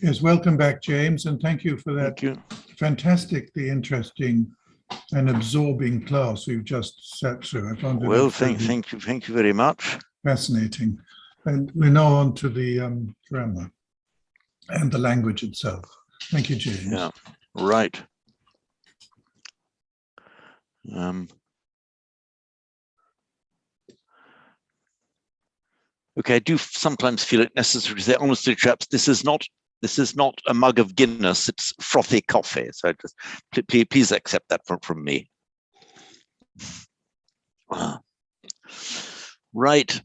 Yes, welcome back, James, and thank you for that Thank you. fantastically interesting and absorbing class we've just sat through. I found it Well, thank you very much. Fascinating. And we're now on to the grammar and the language itself. Thank you, James. Yeah, right. Okay, I do sometimes feel it necessary to say, honestly, chaps, this is not a mug of Guinness, it's frothy coffee. So just please accept that from me. Right.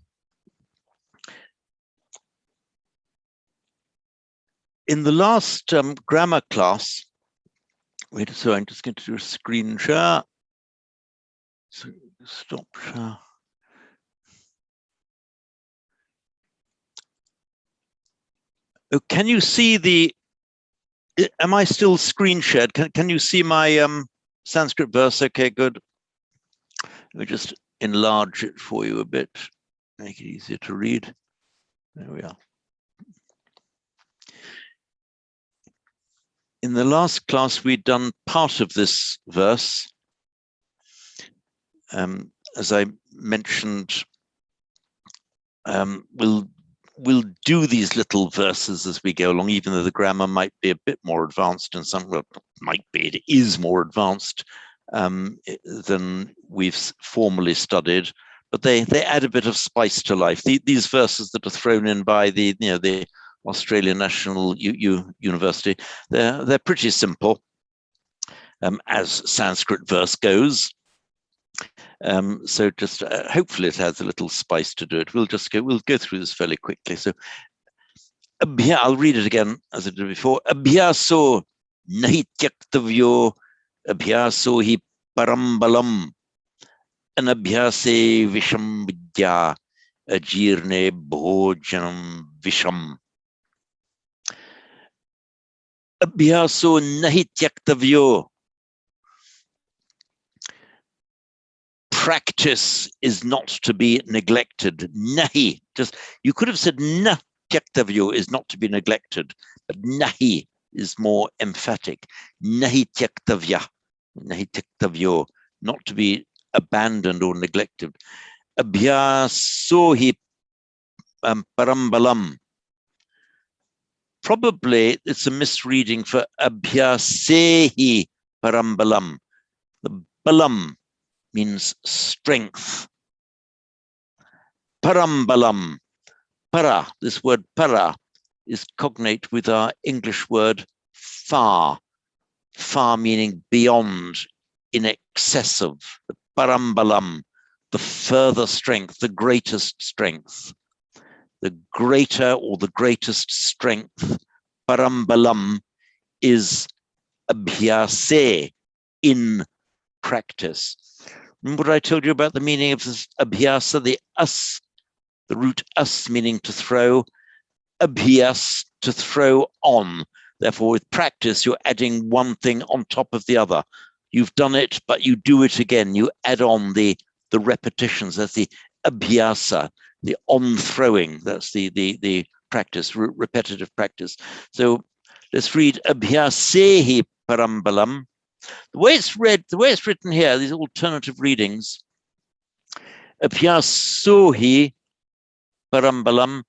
In the last grammar class, so I'm just going to do a screen share. So stop share. Oh, can you see the? Am I still screen shared? Can you see my Sanskrit verse? Okay, good. Let me just enlarge it for you a bit, make it easier to read. There we are. In the last class, we'd done part of this verse. As I mentioned, we'll do these little verses as we go along, even though the grammar might be a bit more advanced, and it is more advanced than we've formally studied. But they add a bit of spice to life. These verses that are thrown in by the Australian National University, they're pretty simple, as Sanskrit verse goes. So just hopefully it has a little spice to do it. We'll go through this fairly quickly. So I'll read it again as I did before. Abhyaso nahi tyaktavyo abhyaso hi parambalam anabhyase visham vidya ajirne bhojanam visham. Abhyaso nahi tyaktavyo. Practice is not to be neglected. Nahi, you could have said na tyaktavyo is not to be neglected, but nahi is more emphatic. Nahi tyaktavya, nahi tyaktavyo, not to be abandoned or neglected. Abhyasohi parambalam. Probably it's a misreading for abhyasehi parambalam. The balam means strength. Parambalam, para, this word para is cognate with our English word far, far meaning beyond, in excess of. The parambalam, the further strength, the greatest strength. The greater or the greatest strength, parambalam, is abhyase, in practice. Remember what I told you about the meaning of this abhyasa, the root as meaning to throw, abhyas, to throw on. Therefore, with practice, you're adding one thing on top of the other. You've done it, but you do it again. You add on the repetitions. That's the abhyasa, the on-throwing. That's the practice, repetitive practice. So let's read abhyasehi parambalam. The way it's written here, these alternative readings, abhyasohi parambalam,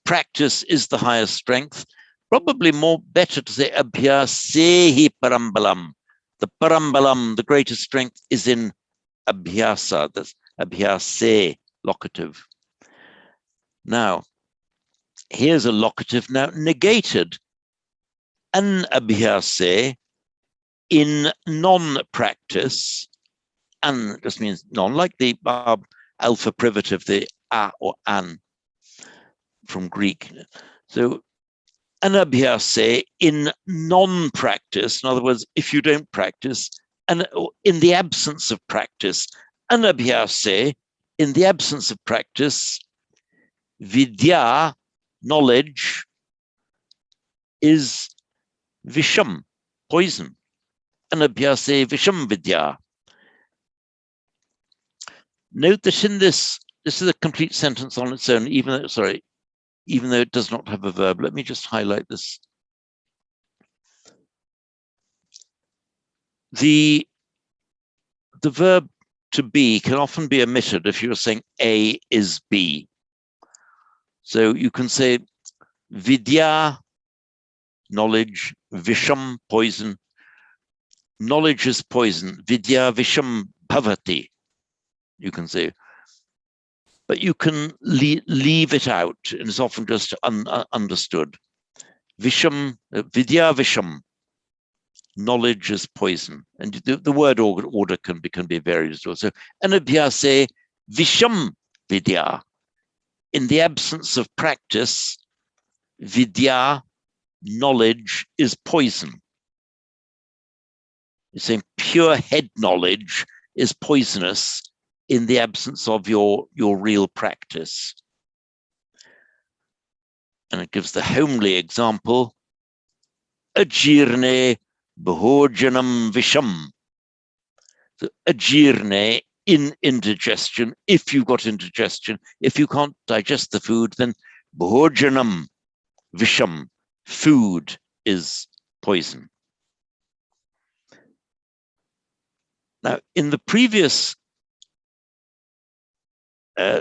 practice is the highest strength. Probably better to say abhyasehi parambalam. The parambalam, the greatest strength, is in abhyasa. That's abhyase, locative. Now, here's a locative now negated. An abhyase, in non-practice, an just means non, like the alpha privative, the a or an from Greek. So anabhyase, in non-practice, in other words, if you don't practice, and in the absence of practice, anabhyase, in the absence of practice, vidya, knowledge, is visham, poison. Anabhyase visham vidya. Note that in this is a complete sentence on its own, even though, even though it does not have a verb. Let me just highlight this. The verb to be can often be omitted if you're saying A is B. So you can say vidya, knowledge, visham, poison. Knowledge is poison. Vidya visham bhavati, you can say. But you can leave it out, and it's often just understood. Visham, vidya visham. Knowledge is poison. And the word order can be varied as well. So anabhyase visham vidya. In the absence of practice, vidya, knowledge, is poison. You're saying pure head knowledge is poisonous in the absence of your real practice. And it gives the homely example, ajirne bhojanam visham. So ajirne, in indigestion, if you've got indigestion, if you can't digest the food, then bhojanam visham, food is poison. Now, in the previous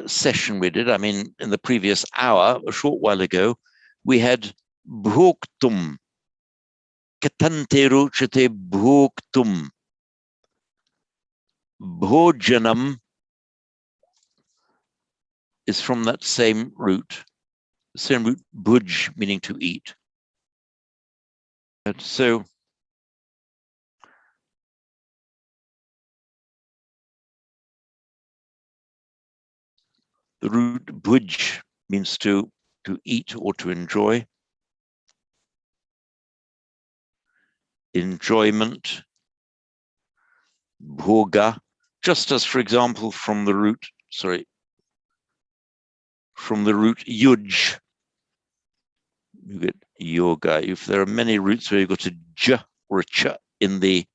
session we did, I mean, in the previous hour, a short while ago, we had bhoktum, katante ruchate bhoktum. Bhojanam is from that same root, bhuj, meaning to eat. And so the root bhuj means to eat or to enjoy. Enjoyment, bhoga, just as, for example, from the root yuj, you get yoga. If there are many roots where you've got a j or a ch in the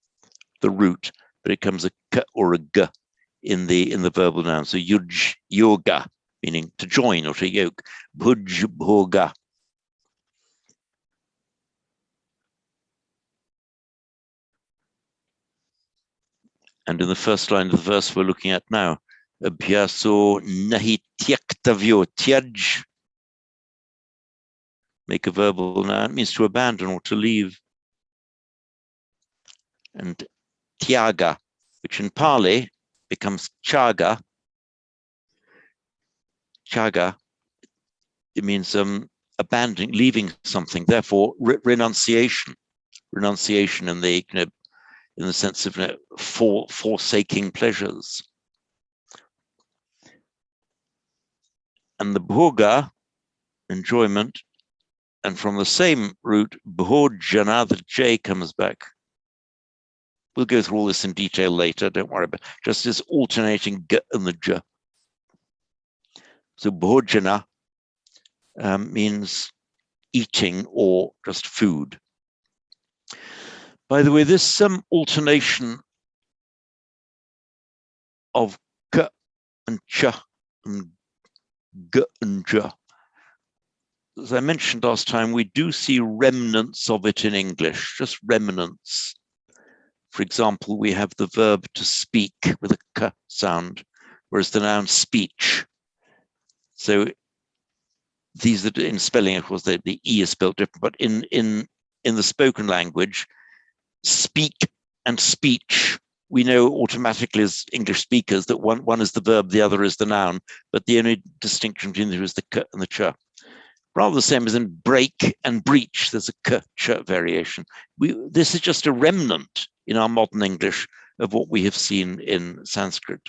root, but it comes a k or a g in the verbal noun. So yuj, yoga, meaning to join or to yoke. Bhuj, bhoga. And in the first line of the verse we're looking at now, abhyaso nahi tyaktavyo, tyaj. Make a verbal noun. It means to abandon or to leave. And tyaga, which in Pali becomes chaga. Chaga, it means abandoning, leaving something. Therefore, renunciation. Renunciation in the in the sense of forsaking pleasures. And the bhoga, enjoyment, and from the same root, bhojana, the J comes back. We'll go through all this in detail later, don't worry about it. Just this alternating g and the j. So bhojana means eating or just food. By the way, this alternation of k and ch and g and j, as I mentioned last time, we do see remnants of it in English, just remnants. For example, we have the verb to speak with a k sound, whereas the noun speech. So these are in spelling, of course, the E is spelled different, but in the spoken language, speak and speech, we know automatically as English speakers that one is the verb, the other is the noun, but the only distinction between them is the k and the ch. Rather the same as in break and breach, there's a k, ch variation. This is just a remnant in our modern English of what we have seen in Sanskrit.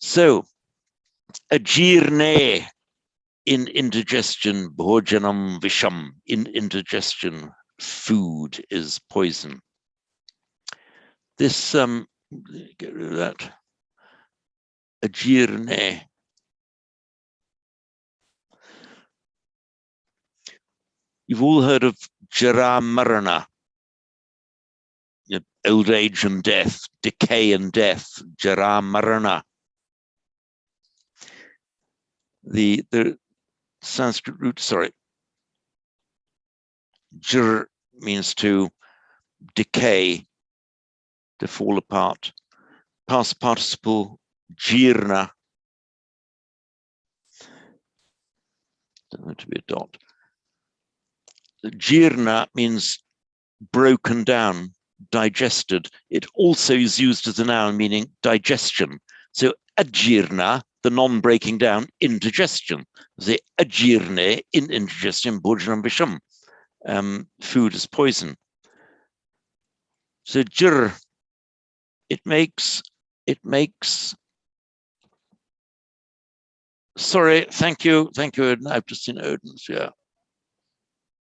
So, ajirne, in indigestion, bhojanam visham, in indigestion, food is poison. This, get rid of that, ajirne. You've all heard of jara marana, old age and death, decay and death, jara marana. the Sanskrit root, sorry, jr means to decay, to fall apart. Past participle jirna, doesn't have to be a dot. Jirna means broken down, digested. It also is used as a noun meaning digestion. So ajirna, the non-breaking down, indigestion. The ajirne, in indigestion, bhojanam visham, food is poison. So jir, it makes, sorry, thank you, Odin. I've just seen Odin's, yeah.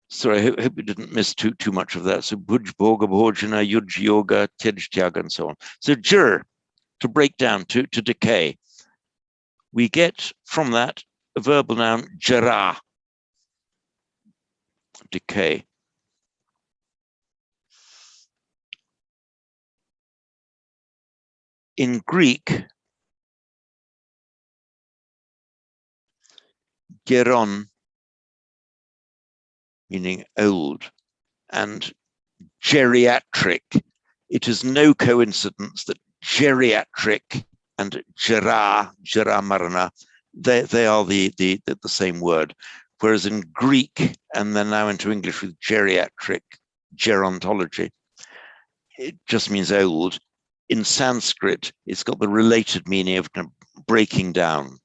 Sorry, I hope you didn't miss too much of that. So bhuj, bhoga, bhojana, yuj, yoga, tej, tyaga, and so on. So jir, to break down, to decay. We get from that a verbal noun, jara, decay. In Greek, geron, meaning old, and geriatric. It is no coincidence that geriatric and jara marana, they are the same word. Whereas in Greek, and then now into English with geriatric, gerontology, it just means old. In Sanskrit, it's got the related meaning of kind of breaking down,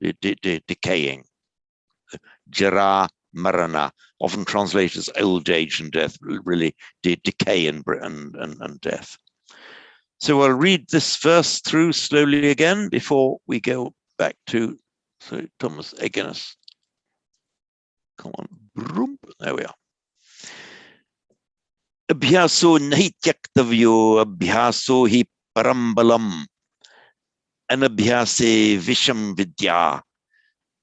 decaying. Jara marana, often translated as old age and death, really decay and death. So I'll read this verse through slowly again before we go back to Thomas Egenes. Come on, there we are. Abhyaso nahi tyaktavyo, abhyaso hi parambalam, anabhyase visham vidya,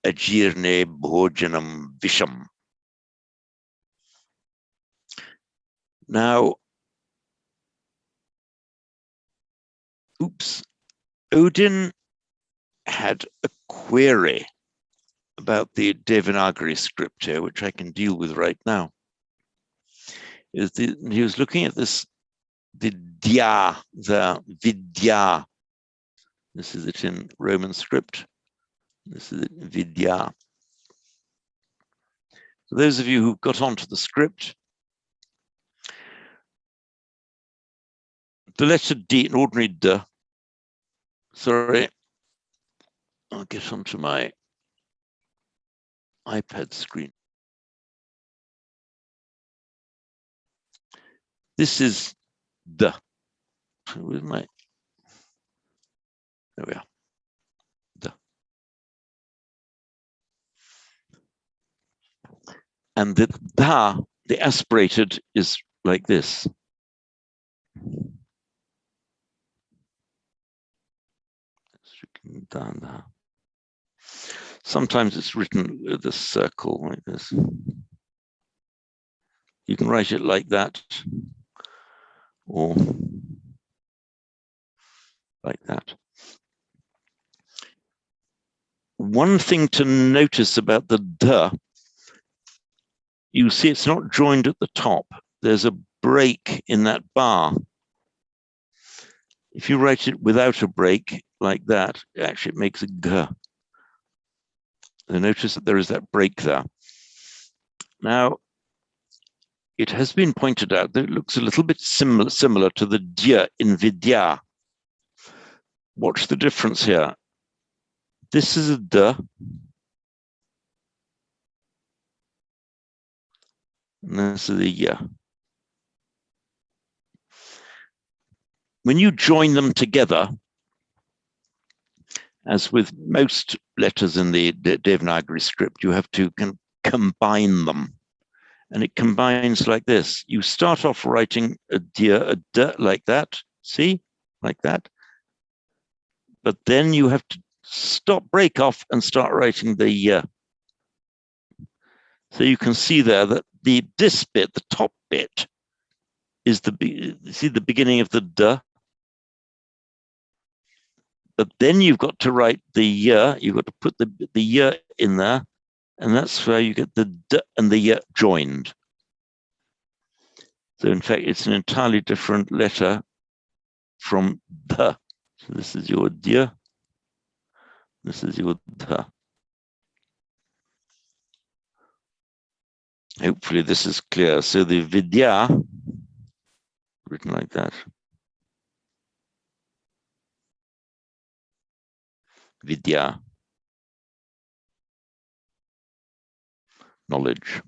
ajirne bhojanam visham. Now, Odin had a query about the Devanagari script here, which I can deal with right now. He was looking at this vidya, the vidya. This is it in Roman script. This is it in vidya. For those of you who've got onto the script, the letter D, an ordinary D, sorry, I'll get onto my iPad screen. This is the, with my, there we are, the. And the da, the aspirated, is like this. Sometimes it's written with a circle like this. You can write it like that, or like that. One thing to notice about the d, you see it's not joined at the top. There's a break in that bar. If you write it without a break like that, actually it makes a g. And notice that there is that break there. Now, it has been pointed out that it looks a little bit similar to the dya in vidya. Watch the difference here. This is a d. And this is a ya. When you join them together, as with most letters in the Devanagari script, you have to combine them. And it combines like this. You start off writing a d like that, see, like that. But then you have to stop, break off, and start writing the ya. So you can see there that this bit, the top bit, is the beginning of the d. But then you've got to write the year. You've got to put the year in there, and that's where you get the d and the year joined. So in fact, it's an entirely different letter from the. So this is your dia. This is your the. Hopefully this is clear. So the vidya, written like that. Vidya. Knowledge.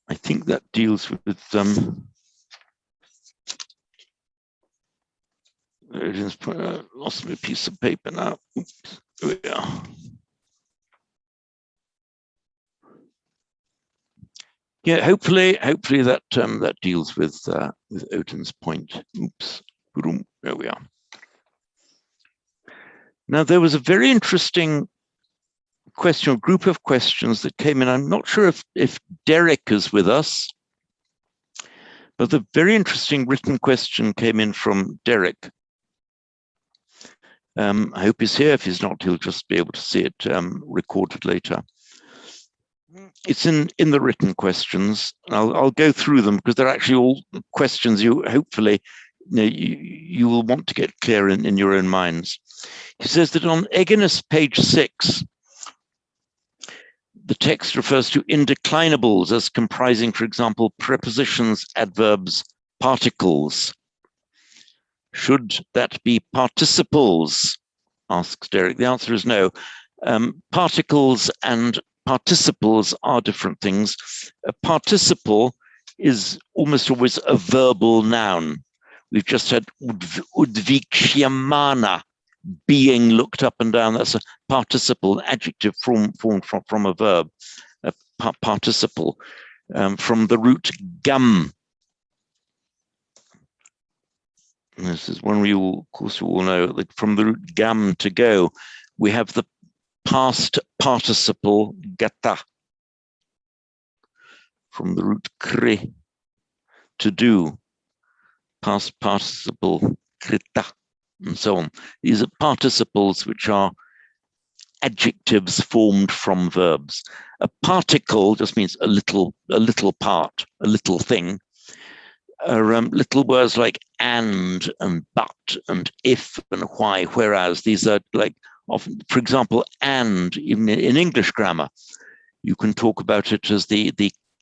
I think that deals with lost my piece of paper now. Oops, here we are. Yeah, hopefully that that deals with Oden's point. Oops, there we are. Now there was a very interesting question, a group of questions that came in. I'm not sure if Derek is with us, but the very interesting written question came in from Derek. I hope he's here. If he's not, he'll just be able to see it recorded later. It's in the written questions. I'll go through them because they're actually all questions you hopefully you will want to get clear in your own minds. He says that on Eginus page 6, the text refers to indeclinables as comprising, for example, prepositions, adverbs, particles. Should that be participles? Asks Derek. The answer is no. Particles and participles are different things. A participle is almost always a verbal noun. We've just had udvikshyamana, being looked up and down. That's a participle, an adjective formed from a verb, a participle, from the root gam. This is one we all, of course, you all know, that from the root gam, to go, we have the past participle gata, from the root kri, to do, past participle krita, and so on. These are participles which are adjectives formed from verbs. A particle just means a little part, a little thing. Little words like and but and if and why, whereas these are like often, for example, and even in English grammar, you can talk about it as the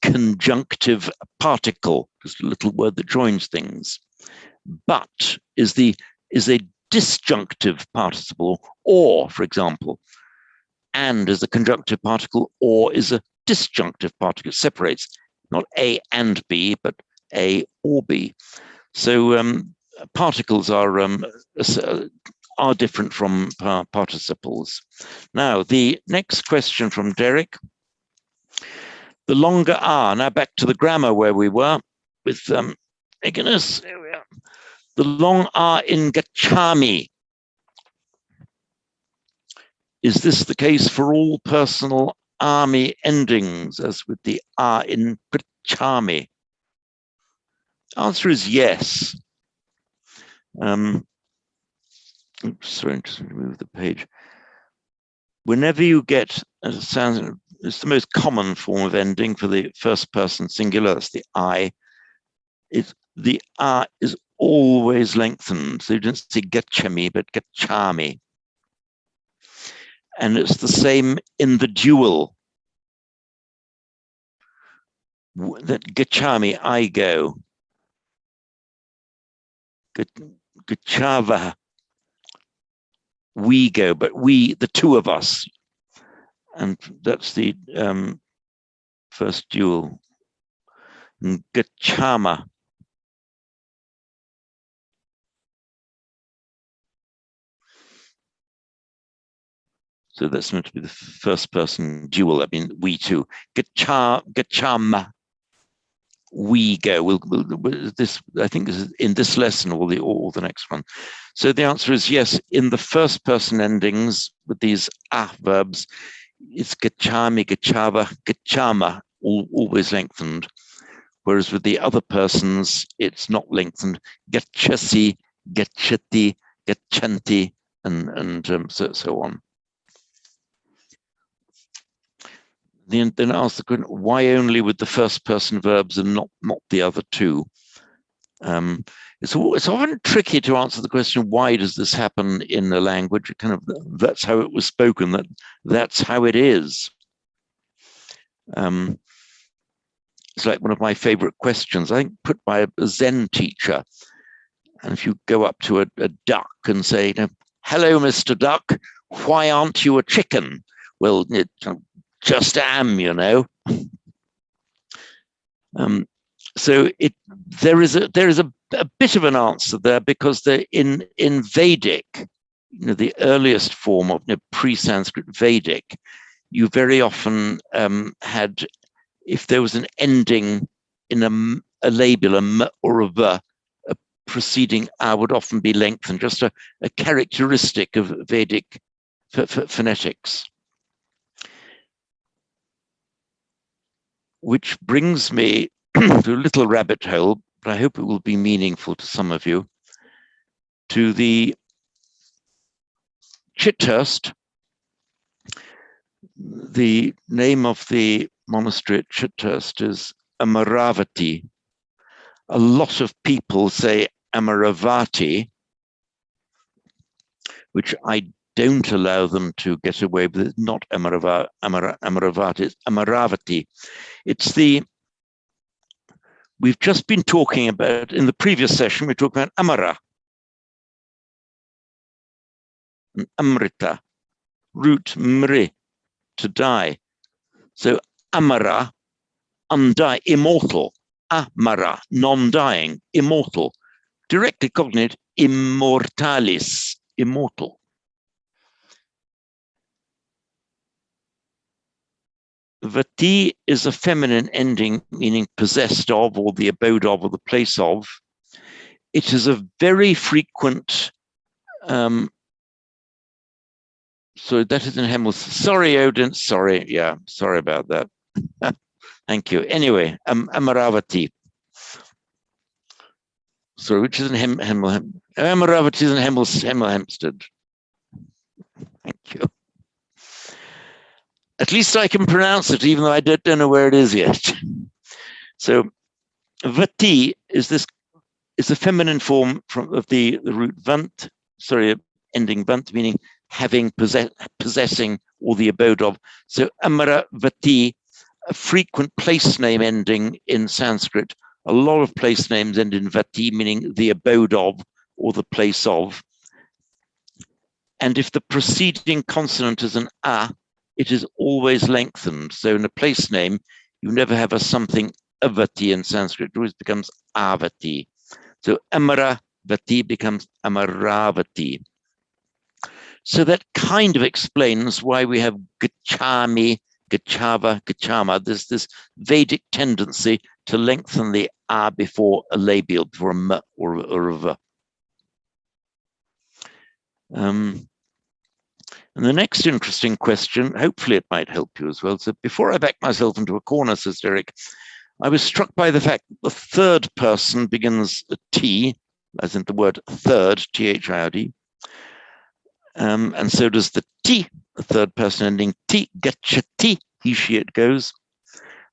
conjunctive particle, just a little word that joins things. But is a disjunctive participle, or, for example, and is a conjunctive particle, or is a disjunctive particle. It separates not A and B, but A or B. So particles are different from participles. Now, the next question from Derek. The longer R, now back to the grammar where we were with Eginus. Here we are. The long R in gachami. Is this the case for all personal army endings, as with the R in gachami? Answer is yes. Oops, sorry, just remove the page. Whenever you get, as it sounds, it's the most common form of ending for the first person singular, that's the I. The R is always lengthened. So you don't say gachami, but gachami. And it's the same in the dual. That gachami, I go. Gachava, we go, but we, the two of us. And that's the first dual. Gachama. So that's meant to be the first person dual. I mean, we two. Gachama. We go. This, I think, this is in this lesson or the next one. So the answer is yes. In the first person endings with these verbs, it's gachami, gachava, gachama, always lengthened. whereas with the other persons, it's not lengthened. Getchasi, getchati, getchanti, and so on. Then ask the question, why only with the first person verbs and not the other two? It's often tricky to answer the question, why does this happen in a language? That's how it was spoken, that's how it is. It's like one of my favorite questions, I think, put by a Zen teacher. And if you go up to a duck and say, hello, Mr. Duck, why aren't you a chicken? Well, it just am, you know. So there is a bit of an answer there, because in Vedic, the earliest form of pre-Sanskrit Vedic, you very often had, if there was an ending in a label, a m or a v, a preceding a would often be lengthened, just a characteristic of Vedic phonetics. Which brings me to a little rabbit hole, but I hope it will be meaningful to some of you, to the Chithurst. The name of the monastery at Chithurst is Amaravati. A lot of people say Amaravati, which I don't allow them to get away with. It's not Amaravati, it's Amaravati. It's we've just been talking about, in the previous session, we talked about Amara and Amrita, root mri, to die. So Amara, undie, immortal. Amara, non-dying, immortal. Directly cognate, immortalis, immortal. Vati is a feminine ending, meaning possessed of, or the abode of, or the place of. It is a very frequent, so that is in Hemel. Sorry, Odin, sorry, yeah, sorry about that. Thank you. Anyway, Amaravati. Sorry, which is in Hemel. Amaravati is in Hemel Hempstead. Thank you. At least I can pronounce it, even though I don't know where it is yet. So, vati is a feminine form of the root vant, ending vant, meaning having, possessing, or the abode of. So, amara vati, a frequent place name ending in Sanskrit. A lot of place names end in vati, meaning the abode of, or the place of. And if the preceding consonant is an a, it is always lengthened. So in a place name, you never have a something avati in Sanskrit. It always becomes avati. So amaravati becomes amaravati. So that kind of explains why we have gachami, gachava, gachama. There's this Vedic tendency to lengthen the a before a labial, before a m or a v. And the next interesting question, hopefully it might help you as well. So before I back myself into a corner, says Derek, I was struck by the fact that the third person begins a T, as in the word third, T-H-I-R-D. And so does the T, the third person ending T, getchati, he, she, it goes.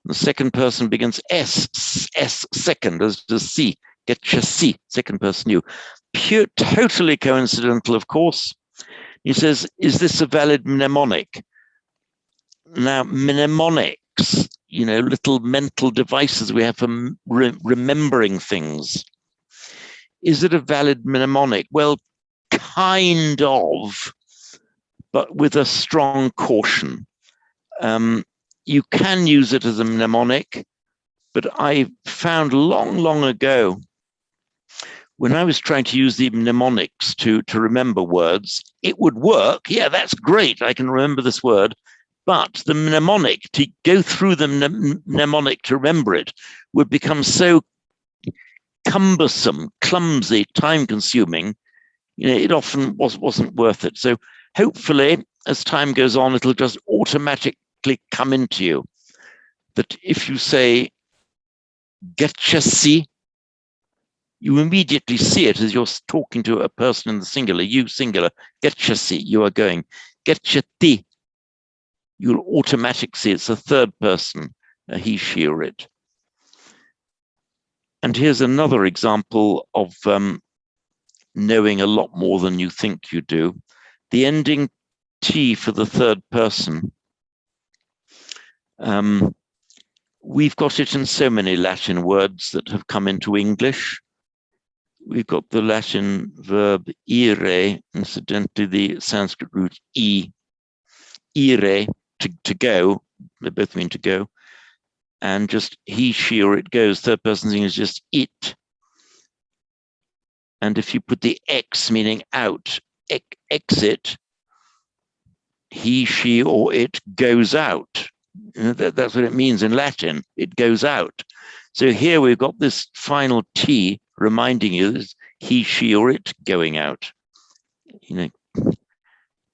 The second person begins S second, as does C, getchasi, second person you. Totally coincidental, of course. He says, is this a valid mnemonic? Now, mnemonics, little mental devices we have for remembering things. Is it a valid mnemonic? Well, kind of, but with a strong caution. You can use it as a mnemonic, but I found long ago, when I was trying to use the mnemonics to remember words, it would work. Yeah, that's great. I can remember this word. But the mnemonic, to go through the mnemonic to remember it, would become so cumbersome, clumsy, time-consuming. It often wasn't worth it. So hopefully, as time goes on, it'll just automatically come into you that if you say getchasi, you immediately see it as you're talking to a person in the singular, you singular, getchasi, you are going. Getchati, you'll automatically see it's a third person, a he, she, or it. And here's another example of knowing a lot more than you think you do. The ending T for the third person. We've got it in so many Latin words that have come into English. We've got the Latin verb ire, incidentally, the Sanskrit root ire, to go, they both mean to go, and just he, she, or it goes. Third person thing is just it. And if you put the X meaning out, exit, he, she, or it goes out. That's what it means in Latin. It goes out. So here we've got this final T reminding you that he, she, or it going out.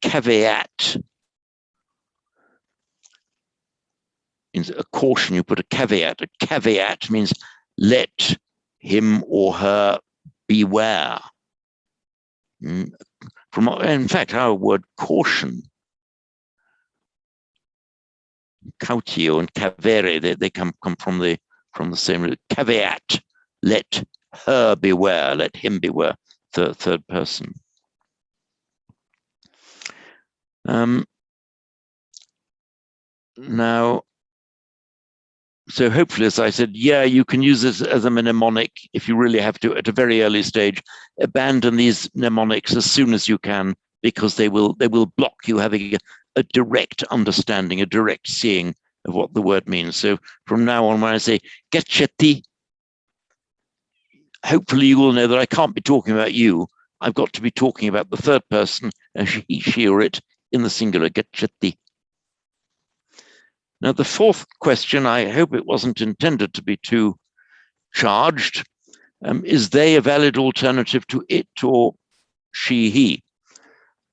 Caveat. In a caution, you put a caveat. A caveat means let him or her beware. In fact, our word caution, cautio and cavere, they come from the same root. Caveat, let her beware, let him beware, third person. Now, so hopefully, as I said, yeah, you can use this as a mnemonic if you really have to at a very early stage. Abandon these mnemonics as soon as you can, because they will block you having a direct understanding, a direct seeing of what the word means. So from now on, when I say getchati, hopefully you will know that I can't be talking about you. I've got to be talking about the third person, he, she, or it, in the singular, getchati. Now, the fourth question, I hope it wasn't intended to be too charged. Is they a valid alternative to it or she, he?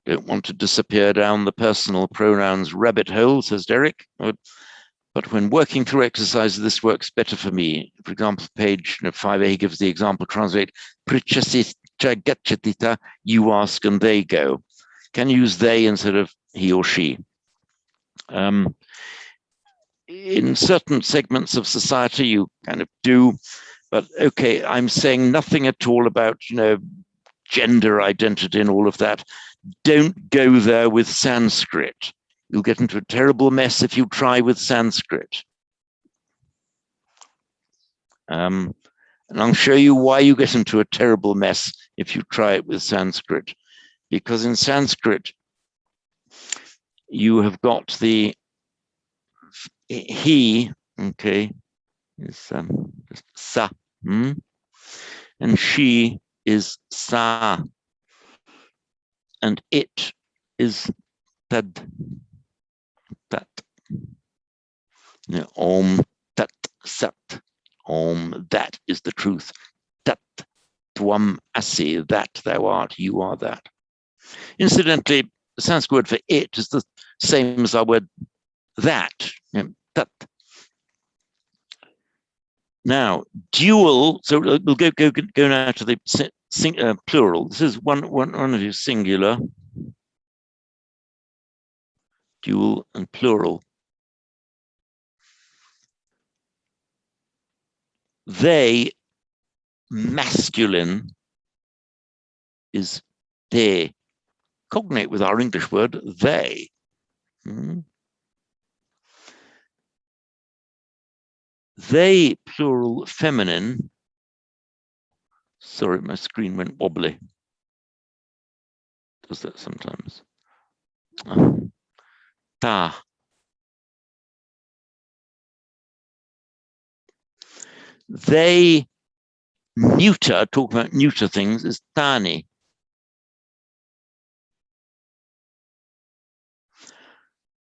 Don't want to disappear down the personal pronouns rabbit hole, says Derek. But when working through exercises, this works better for me. For example, page 5a, he gives the example, translate, you ask and they go. Can you use they instead of he or she? In certain segments of society, you kind of do, but okay, I'm saying nothing at all about, gender identity and all of that. Don't go there with Sanskrit. You'll get into a terrible mess if you try with Sanskrit. And I'll show you why you get into a terrible mess if you try it with Sanskrit. Because in Sanskrit, you have got the he, okay, is just sa, and she is sa, and it is tad, tat. Om tat sat, om, that is the truth. Tat tvam asi, that thou art, you are that. Incidentally, the Sanskrit word for it is the same as our word that. That. Now, dual, so we'll go now to the plural. This is one of you, singular, dual, and plural. They, masculine, is they. Cognate with our English word, they. They, plural, feminine. Sorry, my screen went wobbly. Does that sometimes? Ta. They, neuter, talking about neuter things, is tani.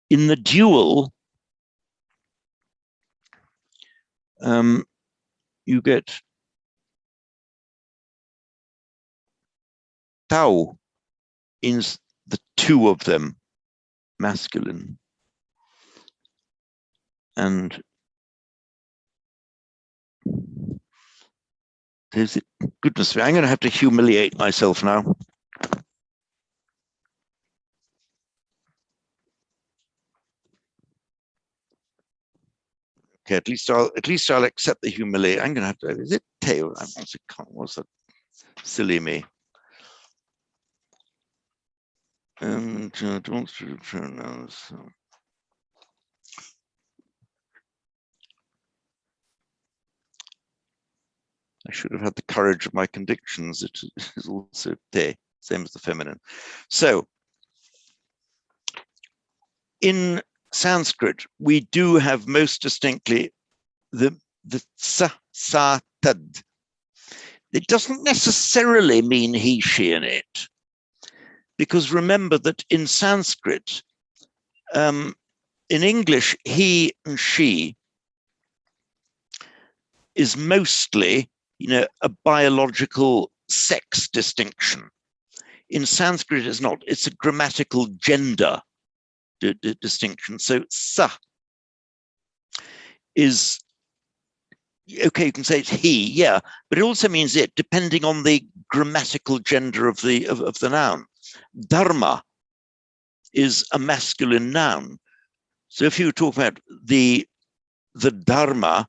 In the dual, you get tau in the two of them, masculine. And Is it? Goodness me, I'm going to have to humiliate myself now. Okay, at least I'll accept the humiliation. I'm going to have to. Is it tail? What's that? Silly me. Demonstrative pronouns. I should have had the courage of my convictions. It is also te, same as the feminine. So, in Sanskrit, we do have most distinctly the sa, sa, tad. It doesn't necessarily mean he, she in it, because remember that in Sanskrit, in English, he and she is mostly, a biological sex distinction. In Sanskrit, it's not. It's a grammatical gender distinction. So sa is, okay, you can say it's he, yeah, but it also means it, depending on the grammatical gender of the noun. Dharma is a masculine noun. So if you talk about the Dharma,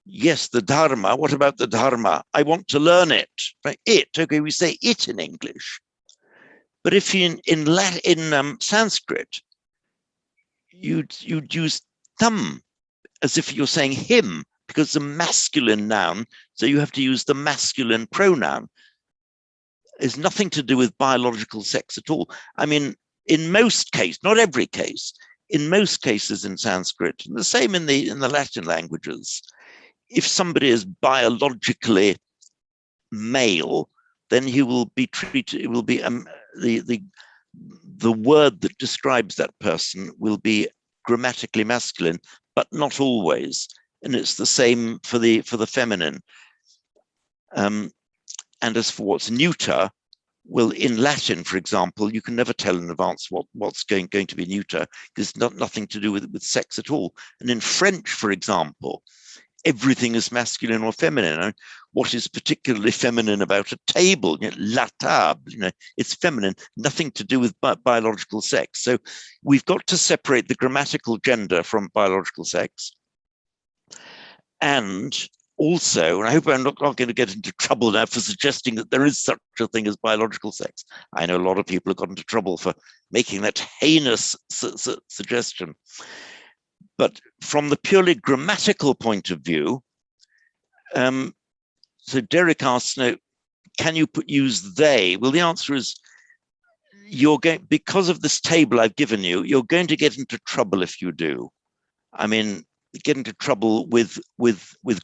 yes, the Dharma, what about the Dharma? I want to learn it, right? It, okay, we say it in English. But if in Sanskrit, you'd use tam as if you're saying him, because it's a masculine noun, so you have to use the masculine pronoun. It's nothing to do with biological sex at all. I mean, in most cases, not every case, in most cases in Sanskrit, and the same in the Latin languages, if somebody is biologically male, then he will be treated, it will be the word that describes that person will be grammatically masculine, but not always. And it's the same for the feminine. And as for what's neuter, well, in Latin, for example, you can never tell in advance what's going to be neuter, because it's nothing to do with sex at all. And in French, for example, everything is masculine or feminine. And what is particularly feminine about a table? La table, it's feminine, nothing to do with biological sex. So we've got to separate the grammatical gender from biological sex. And also, and I hope I'm not going to get into trouble now for suggesting that there is such a thing as biological sex. I know a lot of people have got into trouble for making that heinous suggestion. But from the purely grammatical point of view, so Derek asks, can you use they? Well, the answer is, because of this table I've given you, you're going to get into trouble if you do. I mean, get into trouble with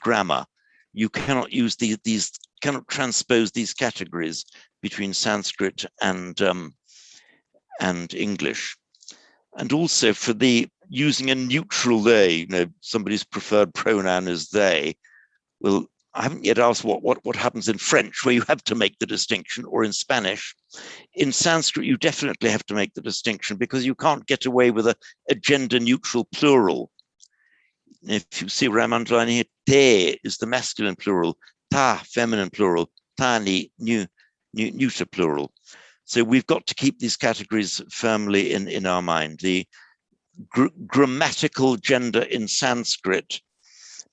grammar. You cannot use these cannot transpose these categories between Sanskrit and English. And also for the using a neutral they, somebody's preferred pronoun is they. Well, I haven't yet asked what happens in French, where you have to make the distinction, or in Spanish. In Sanskrit, you definitely have to make the distinction, because you can't get away with a gender neutral plural. If you see where I'm underlining here, te is the masculine plural, ta feminine plural, tani neuter plural. So we've got to keep these categories firmly in our mind. The grammatical gender in Sanskrit,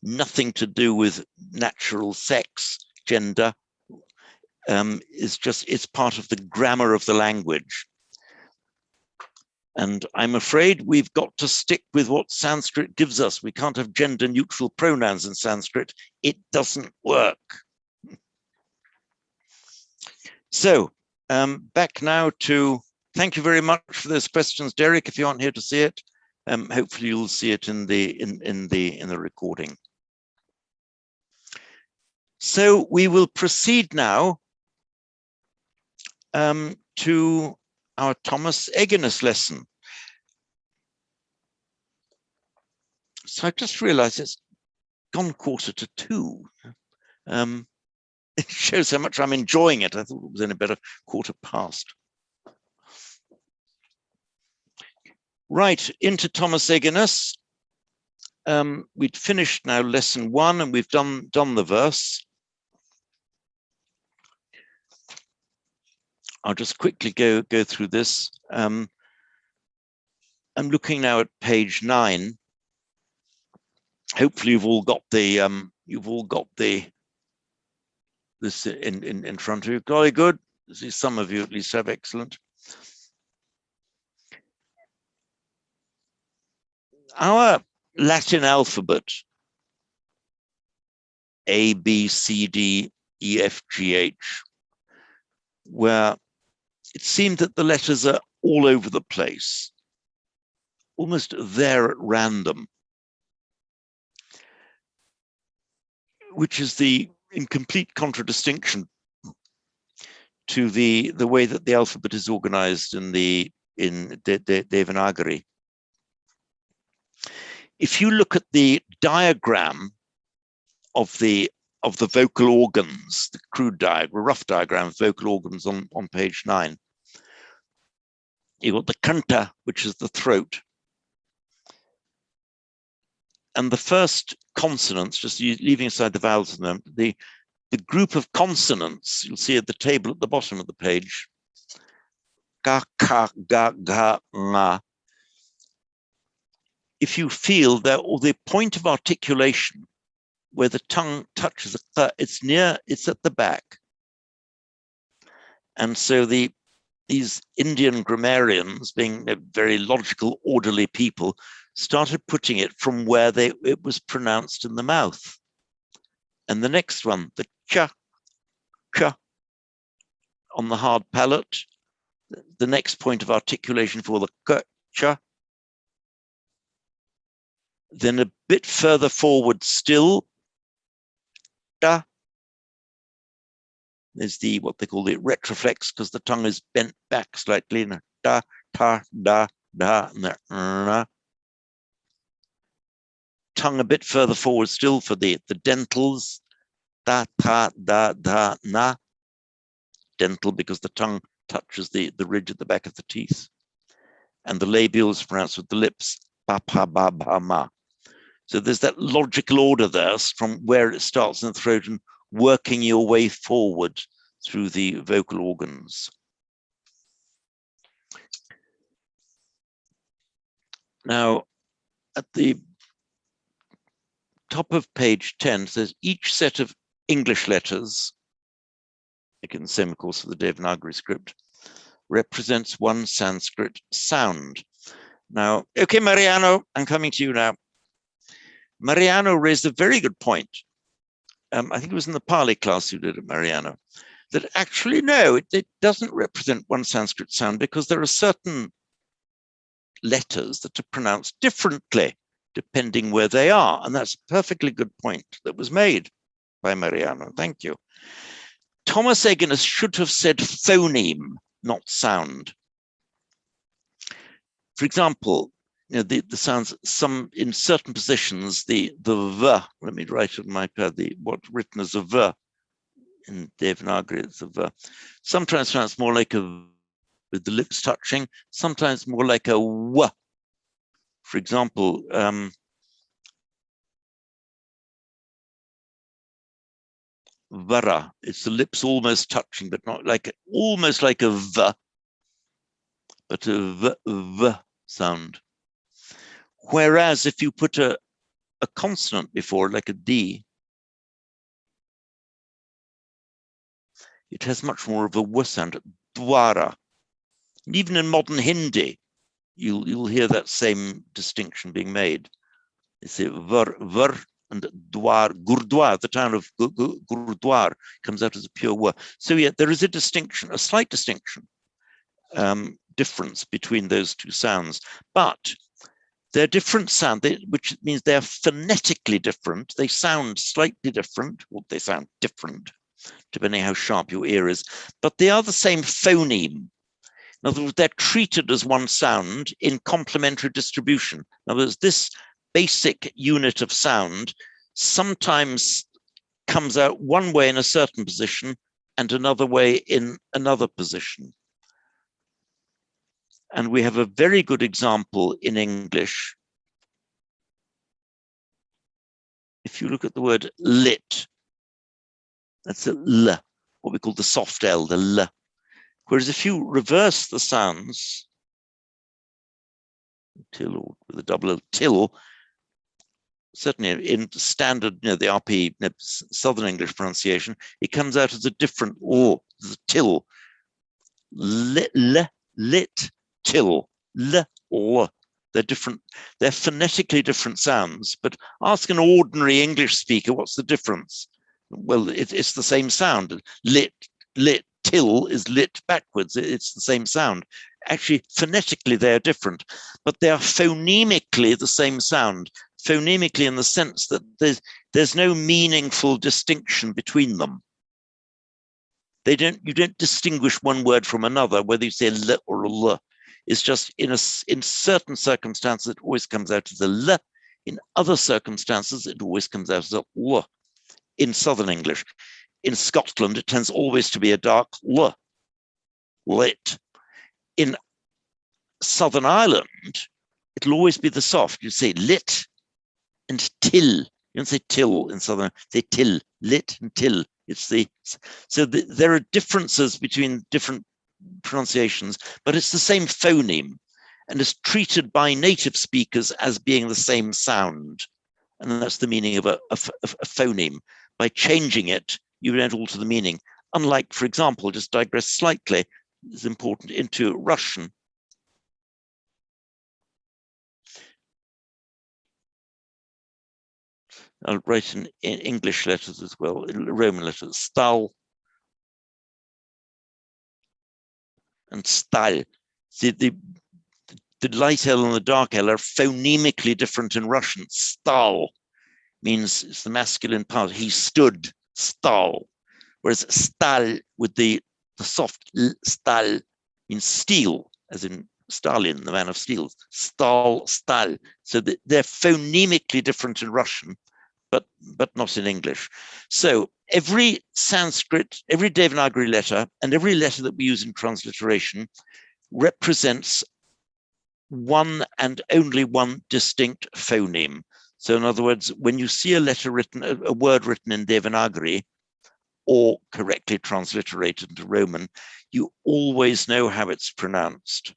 nothing to do with natural sex gender, it's part of the grammar of the language. And I'm afraid we've got to stick with what Sanskrit gives us. We can't have gender neutral pronouns in Sanskrit. It doesn't work. So back now to, thank you very much for those questions, Derek. If you aren't here to see it, hopefully you'll see it in the recording. So we will proceed now to our Thomas Eginus lesson. So I just realized it's gone 1:45. It shows how much I'm enjoying it. I thought it was only about 1:15. Right, into Thomas Eginus. We'd finished now lesson 1, and we've done the verse. I'll just quickly go through this. I'm looking now at page 9. Hopefully you've all got this in front of you. Very good. I see some of you at least have. Excellent. Our Latin alphabet, A, B, C, D, E, F, G, H, where it seemed that the letters are all over the place, almost there at random, which is in complete contradistinction to the way that the alphabet is organized in Devanagari. If you look at the diagram of the vocal organs, the crude diagram, rough diagram of vocal organs on page 9, you've got the kanta, which is the throat. And the first consonants, just leaving aside the vowels in them, the group of consonants, you'll see at the table at the bottom of the page, ka, ka, ga, ga, nga. If you feel that, or the point of articulation where the tongue touches it's at the back. And so these Indian grammarians, being very logical, orderly people, started putting it from where it was pronounced in the mouth. And the next one, the cha, cha, on the hard palate, the next point of articulation for the ka, cha. Then a bit further forward still, da. There's what they call the retroflex, because the tongue is bent back slightly. Da, ta, da, da, na. Tongue a bit further forward still for the dentals. Da, ta, da, da, na. Dental, because the tongue touches the ridge at the back of the teeth. And the labial is pronounced with the lips. Ba, pa, ba, ba, ma. So there's that logical order there from where it starts in the throat and working your way forward through the vocal organs. Now, at the top of page 10 says each set of English letters, again the same of course for the Devanagari script, represents one Sanskrit sound. Now, okay, Mariano, I'm coming to you now. Mariano raised a very good point. I think it was in the Pali class you did it, Mariano, that actually, no, it doesn't represent one Sanskrit sound because there are certain letters that are pronounced differently depending where they are. And that's a perfectly good point that was made by Mariano. Thank you. Thomas Eginus should have said phoneme, not sound. For example, the sounds, in certain positions, the v, let me write it on my pad, what's written as a v in Devanagari, it's a v. Sometimes sounds more like a, with the lips touching, sometimes more like a w. For example, vara, it's the lips almost touching, but not like, almost like a v, but a v sound. Whereas if you put a consonant before, like a D, it has much more of a w sound, dwara. And even in modern Hindi, you'll hear that same distinction being made. They say ver and dwar, gurdwar, the town of Gurdwar comes out as a pure w. So yeah, there is a distinction, a slight distinction, difference between those two sounds, but they're different sound, which means they're phonetically different. They sound slightly different, or they sound different, depending how sharp your ear is, but they are the same phoneme. In other words, they're treated as one sound in complementary distribution. In other words, this basic unit of sound sometimes comes out one way in a certain position and another way in another position. And we have a very good example in English. If you look at the word lit, that's a L, what we call the soft L, the L. Whereas if you reverse the sounds, till or with a double L, till, certainly in standard, the RP, Southern English pronunciation, it comes out as a different or, as a till. Lit, till, l. They're different, they're phonetically different sounds, but ask an ordinary English speaker, what's the difference? Well, it's the same sound. Lit, till is lit backwards. It's the same sound. Actually, phonetically, they're different, but they are phonemically the same sound. Phonemically in the sense that there's no meaningful distinction between them. You don't distinguish one word from another, whether you say l or a l. It's just in certain circumstances, it always comes out as a l. In other circumstances, it always comes out as a l. In Southern English, in Scotland, it tends always to be a dark l, lit. In Southern Ireland, it'll always be the soft. You say lit and till. You don't say till in Southern, say till, lit and till. There are differences between different pronunciations, but it's the same phoneme and is treated by native speakers as being the same sound. And that's the meaning of a phoneme. By changing it, you don't alter the meaning. Unlike, for example, just digress slightly, it's important, into Russian. I'll write in English letters as well, in Roman letters, stal and stal. The light L and the dark L are phonemically different in Russian. Stal means it's the masculine part. He stood, stal. Whereas stal with the soft stal means steel, as in Stalin, the man of steel. Stal, stal. So they're phonemically different in Russian, but not in English. So every Sanskrit, every Devanagari letter, and every letter that we use in transliteration represents one and only one distinct phoneme. So in other words, when you see a letter written, a word written in Devanagari, or correctly transliterated into Roman, you always know how it's pronounced.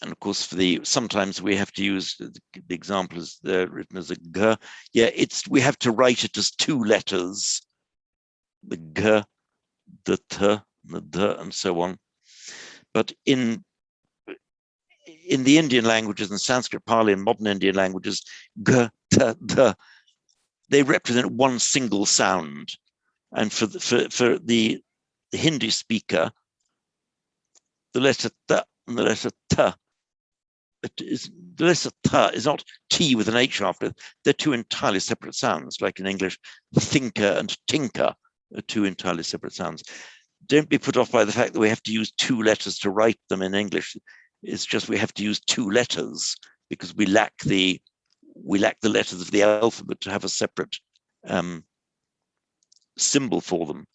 And of course, sometimes we have to use the example is written as a g. Yeah, we have to write it as two letters, the g, the t, the d, and so on. But in the Indian languages, and Sanskrit, Pali, and modern Indian languages, g, t, d, they represent one single sound. And for the Hindi speaker, the letter t and the letter t, the letter t is not T with an H after it. They're two entirely separate sounds, like in English, thinker and tinker are two entirely separate sounds. Don't be put off by the fact that we have to use two letters to write them in English. It's just we have to use two letters because we lack the letters of the alphabet to have a separate symbol for them.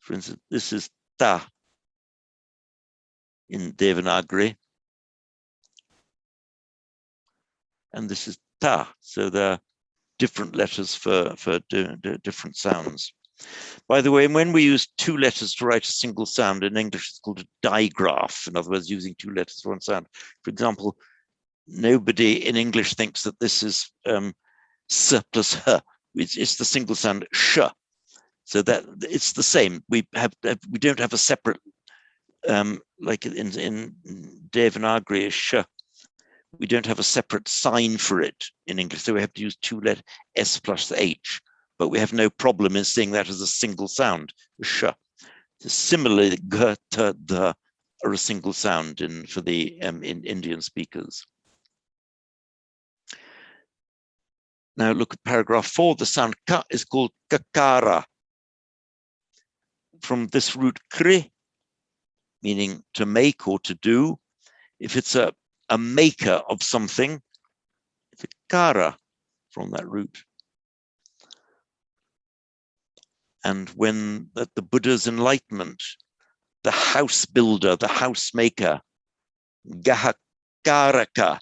For instance, this is ta in Devanagari, and this is ta. So they're different letters for different sounds. By the way, when we use two letters to write a single sound in English, it's called a digraph. In other words, using two letters for one sound. For example, nobody in English thinks that this is s plus h. It's the single sound sh. So that it's the same. We don't have a separate like in Devanagari sh. We don't have a separate sign for it in English, so we have to use two letters s plus h. But we have no problem in seeing that as a single sound, sh. So similarly, g, t, d are a single sound for the in Indian speakers. Now look at paragraph 4. The sound ka is called kakara. From this root kri, meaning to make or to do. If it's a maker of something, it's a kara from that root. And when at the Buddha's enlightenment, the house builder, the house maker, gahakaraka,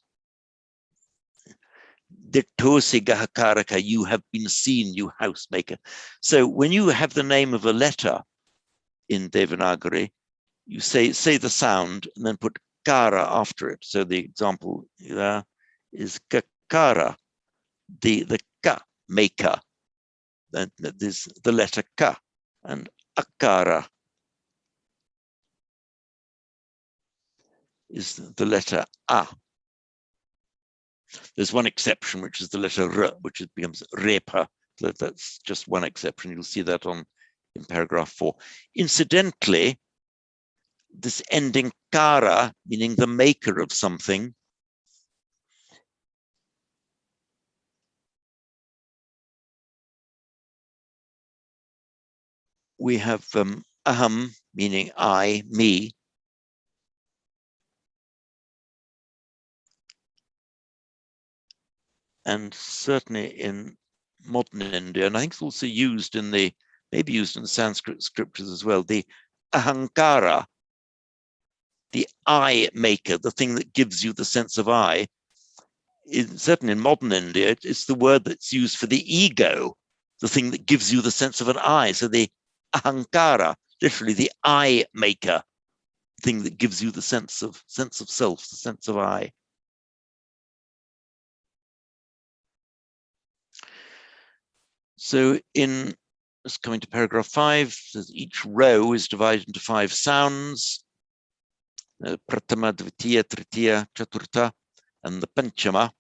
Dittosi gahakaraka, you have been seen, you housemaker. So when you have the name of a letter in Devanagari, you say the sound and then put kara after it. So the example is kakara, the ka maker. That is the letter ka, and akara is the letter a. There's one exception, which is the letter r, which becomes repa. That's just one exception. You'll see that in paragraph 4. Incidentally, this ending kara, meaning the maker of something, we have aham, meaning I, me. And certainly in modern India, and I think it's also used in maybe used in the Sanskrit scriptures as well, the ahankara, the I maker, the thing that gives you the sense of I. Certainly in modern India, it's the word that's used for the ego, the thing that gives you the sense of an I. So the ahankara, literally the I maker, thing that gives you the sense of self, the sense of I. So just coming to paragraph 5, says each row is divided into 5 sounds. Pratama, Dvitiya, Tritiya, Chaturtha, and the Panchama.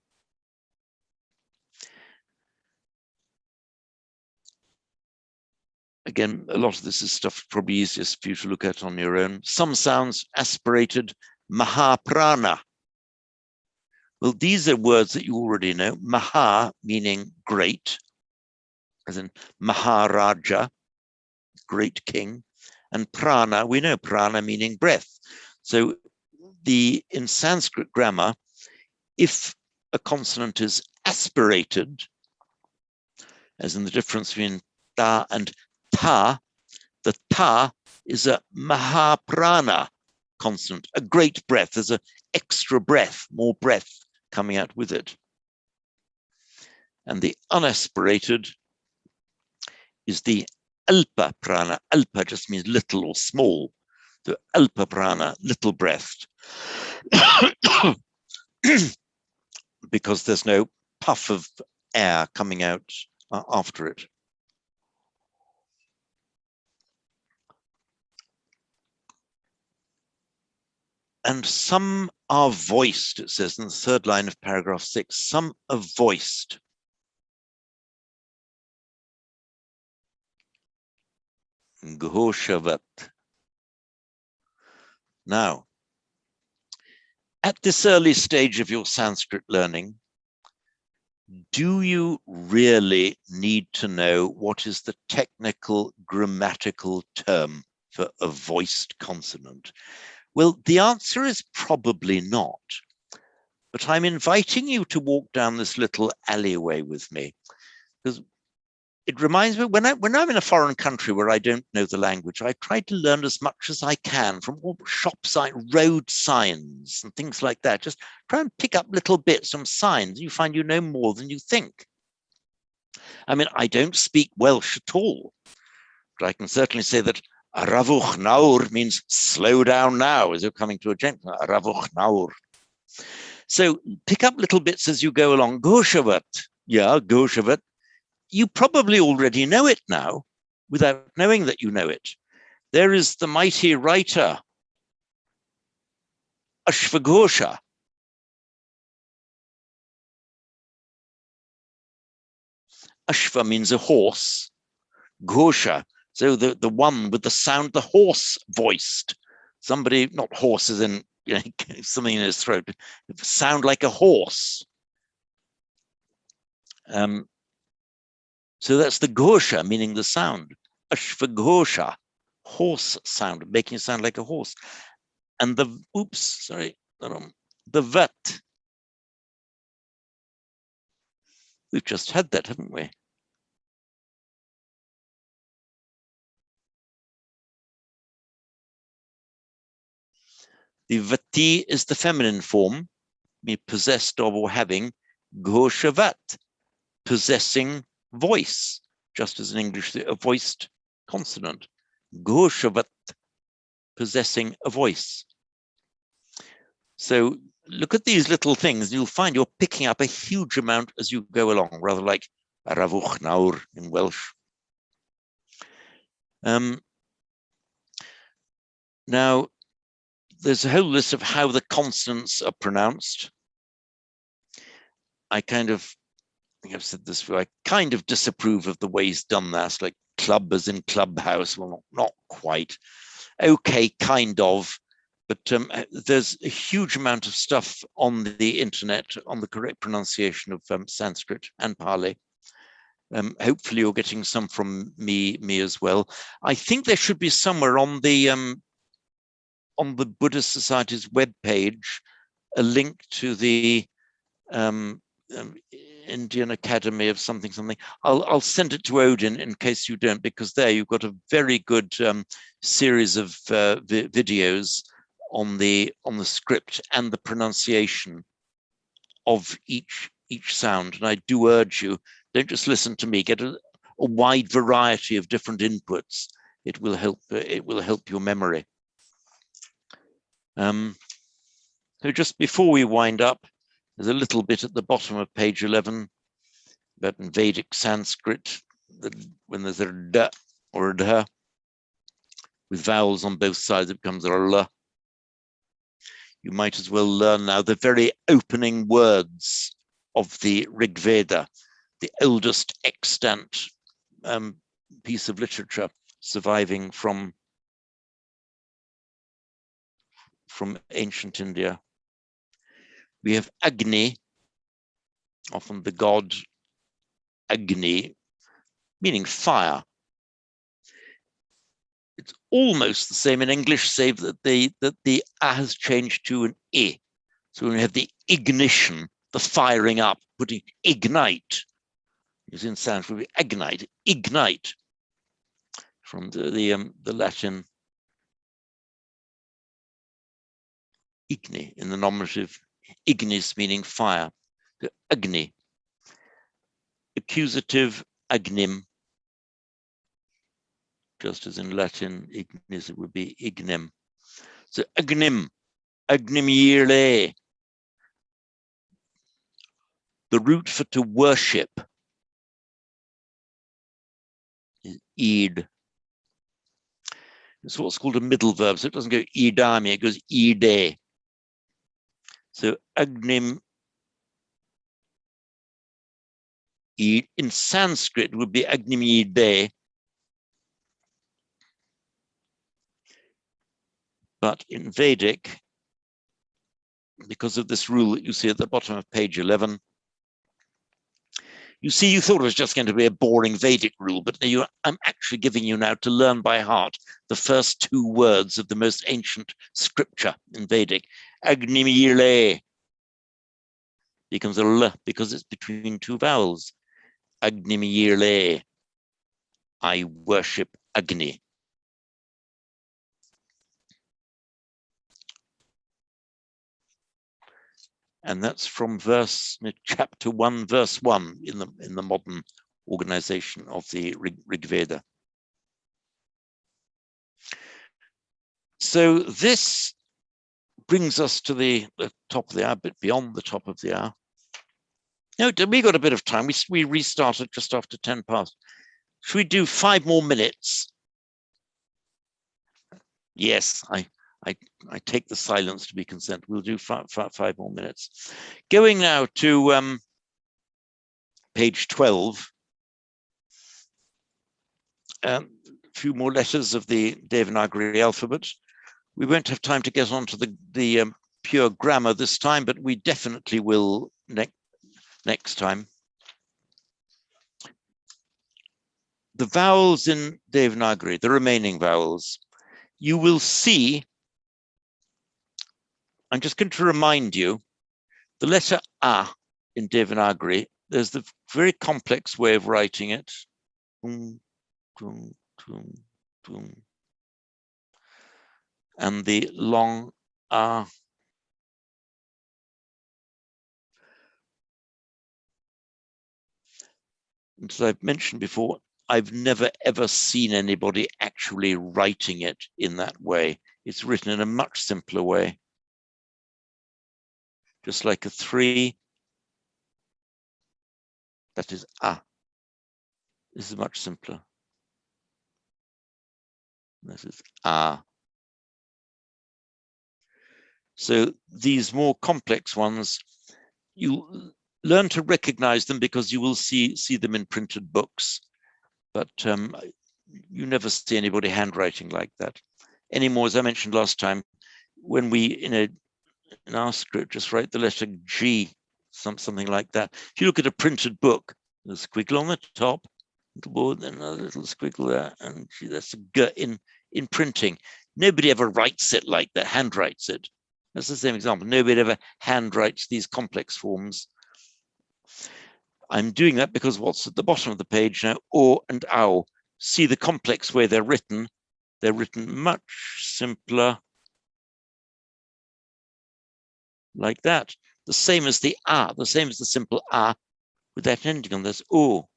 Again, a lot of this is stuff probably easiest for you to look at on your own. Some sounds aspirated, Mahaprana. Well, these are words that you already know. Maha meaning great, as in Maharaja, great king, and prana, we know prana meaning breath. So in Sanskrit grammar, if a consonant is aspirated, as in the difference between ta and ta, the ta is a mahaprana consonant, a great breath. There's an extra breath, more breath coming out with it. And the unaspirated is the alpa prana. Alpa just means little or small. The alpa prana, little breathed. Because there's no puff of air coming out after it. And some are voiced, it says in the 3rd line of paragraph 6, some are voiced. Ghoshavat. Now, at this early stage of your Sanskrit learning, do you really need to know what is the technical grammatical term for a voiced consonant? Well, the answer is probably not. But I'm inviting you to walk down this little alleyway with me, because it reminds me, when I'm in a foreign country where I don't know the language, I try to learn as much as I can from all shop signs, road signs and things like that. Just try and pick up little bits from signs. You find you know more than you think. I mean, I don't speak Welsh at all, but I can certainly say that Aravuch nawr means slow down now as you're coming to a junction. Aravuch nawr. So pick up little bits as you go along. Goshavat. Yeah, Goshavat. You probably already know it now without knowing that you know it. There is the mighty writer, Ashvaghosha. Ashva means a horse, Ghosha. So the one with the sound, the horse voiced. Somebody, not horses in, something in his throat, sound like a horse. So that's the Ghosha, meaning the sound. Ashvaghosha, horse sound, making it sound like a horse. And the vat. We've just had that, haven't we? The vati is the feminine form, meaning possessed of or having. Ghoshavat, possessing voice, just as in English, a voiced consonant. Ghoshavat, possessing a voice. So look at these little things. You'll find you're picking up a huge amount as you go along, rather like Ravuch Naur in Welsh. Now, there's a whole list of how the consonants are pronounced. I think I've said this before, I kind of disapprove of the way he's done that, like club as in clubhouse. Well, not quite. Okay, kind of. But there's a huge amount of stuff on the internet on the correct pronunciation of Sanskrit and Pali. Hopefully you're getting some from me as well. I think there should be somewhere on the Buddhist Society's webpage a link to the Indian Academy of something. I'll send it to Odin in case you don't, because there you've got a very good series of videos on the script and the pronunciation of each sound. And I do urge you, don't just listen to me, get a wide variety of different inputs. It will help your memory. So just before we wind up, there's a little bit at the bottom of page 11 about in Vedic Sanskrit, when there's a d or a dh with vowels on both sides, it becomes a l. You might as well learn now the very opening words of the Rig Veda, the oldest extant piece of literature surviving from ancient India. We have Agni, often the god Agni, meaning fire. It's almost the same in English, save that the a has changed to an I. So we have the ignition, the firing up, putting ignite. Is in Sanskrit, we ignite, from the Latin igni in the nominative, ignis meaning fire. The Agni. Accusative agnim, just as in Latin ignis, it would be ignem. So agnim yirle. The root for to worship is id. It's what's called a middle verb, so it doesn't go idami, it goes ide. So agnim in Sanskrit would be agnim ide. But in Vedic, because of this rule that you see at the bottom of page 11, you see, you thought it was just going to be a boring Vedic rule, but I'm actually giving you now to learn by heart the first two words of the most ancient scripture in Vedic. Agnimile becomes a l because it's between two vowels. Agnimile, I worship Agni. And that's from chapter 1, verse 1 in the modern organization of the Rig Veda. So this brings us to the top of the hour, a bit beyond the top of the hour. No, we got a bit of time. We restarted just after 10 past. Should we do 5 more minutes? Yes, I take the silence to be consent. We'll do 5 more minutes. Going now to page 12. A few more letters of the Devanagari alphabet. We won't have time to get onto the pure grammar this time, but we definitely will next time. The vowels in Devanagari, the remaining vowels, you will see, I'm just going to remind you, the letter A in Devanagari, there's the very complex way of writing it. And the long A. And as I've mentioned before, I've never ever seen anybody actually writing it in that way. It's written in a much simpler way. Just like a 3. That is a. This is much simpler. This is a. So these more complex ones, you learn to recognize them because you will see them in printed books, but you never see anybody handwriting like that. Anymore, as I mentioned last time, when we in our script just write the letter G, something like that. If you look at a printed book, there's a squiggle on the top, little board, then another little squiggle there, and that's a G in printing. Nobody ever writes it like that, handwrites it. That's the same example. Nobody ever handwrites these complex forms. I'm doing that because what's at the bottom of the page now, or and ow. See the complex way they're written. They're written much simpler, like that. The same as the a, the same as the simple a, with that ending on this o.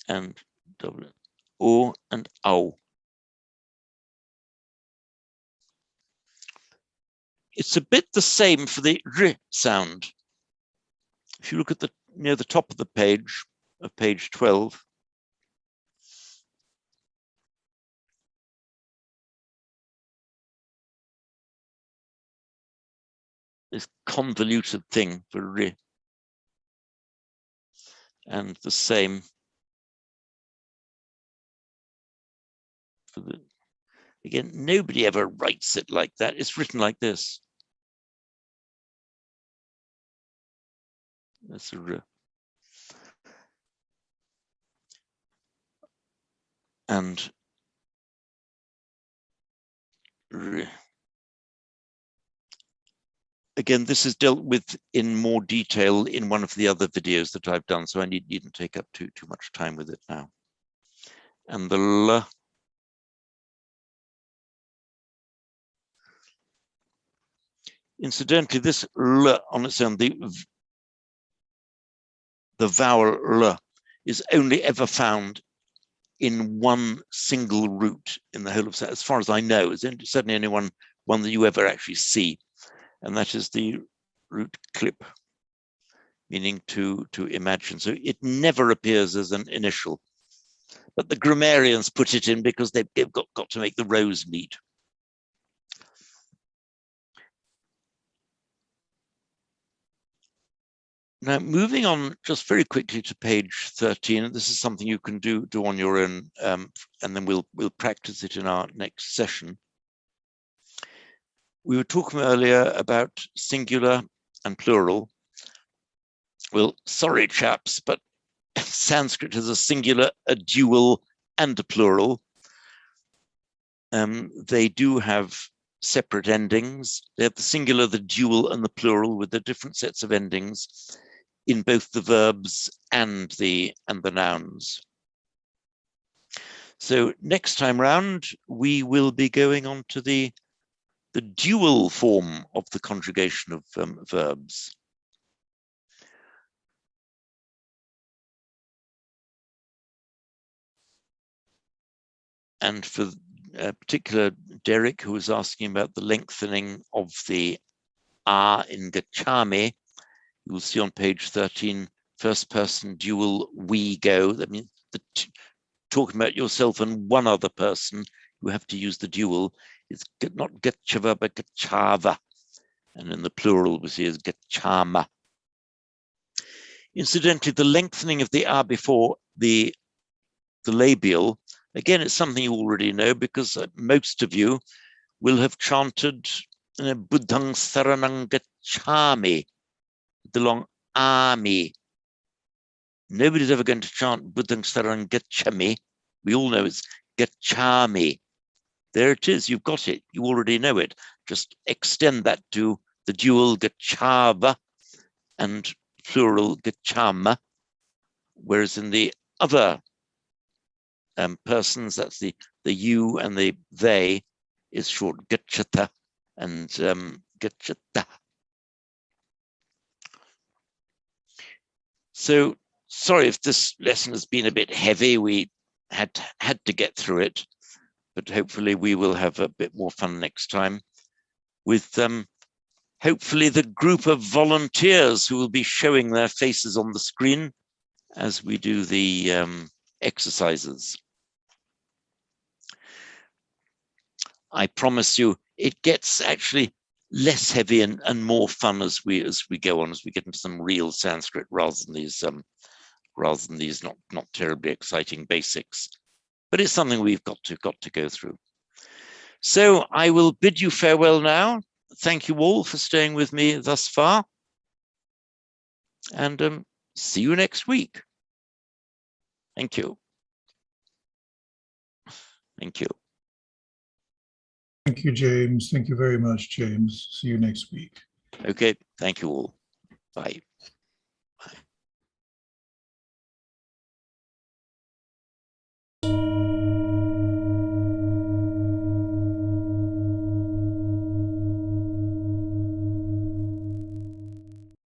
And w, o and ow. It's a bit the same for the r sound. If you look at the near the top of the page, of page 12, this convoluted thing for r, and the same for the. Again, nobody ever writes it like that. It's written like this. That's a r. And r. Again, this is dealt with in more detail in one of the other videos that I've done, so I needn't take up too much time with it now. And the l. Incidentally, this l on its own, the vowel l, is only ever found in one single root in the whole of, as far as I know, it's certainly only one that you ever actually see, and that is the root clip, meaning to imagine. So it never appears as an initial, but the grammarians put it in because they've got to make the rows neat. Now, moving on just very quickly to page 13, this is something you can do on your own, and then we'll practice it in our next session. We were talking earlier about singular and plural. Well, sorry, chaps, but Sanskrit has a singular, a dual, and a plural. They do have separate endings. They have the singular, the dual, and the plural with the different sets of endings in both the verbs and the nouns. So next time round, we will be going on to the dual form of the conjugation of verbs. And for particular Derek, who was asking about the lengthening of the a in gachami, you will see on page 13, first person dual we go. That means talking about yourself and one other person, you have to use the dual. It's not gachava, but gachava. And in the plural, we see as gachama. Incidentally, the lengthening of the a before the labial, again, it's something you already know because most of you will have chanted Buddhang Saranang Gachami, the long ami. Nobody's ever going to chant Buddhang Saranang Gachami. We all know it's Gachami. There it is, you've got it, you already know it. Just extend that to the dual Gachava and plural Gachama, whereas in the other persons, that's the you and the they, is short Gachata, and gachata. So sorry if this lesson has been a bit heavy. We had to get through it, but hopefully we will have a bit more fun next time with hopefully the group of volunteers who will be showing their faces on the screen as we do the exercises. I promise you, it gets actually less heavy and more fun as we go on, as we get into some real Sanskrit rather than these not terribly exciting basics. But it's something we've got to go through. So I will bid you farewell now. Thank you all for staying with me thus far, and see you next week. Thank you. Thank you. Thank you, James. Thank you very much, James. See you next week. Okay, thank you all. Bye.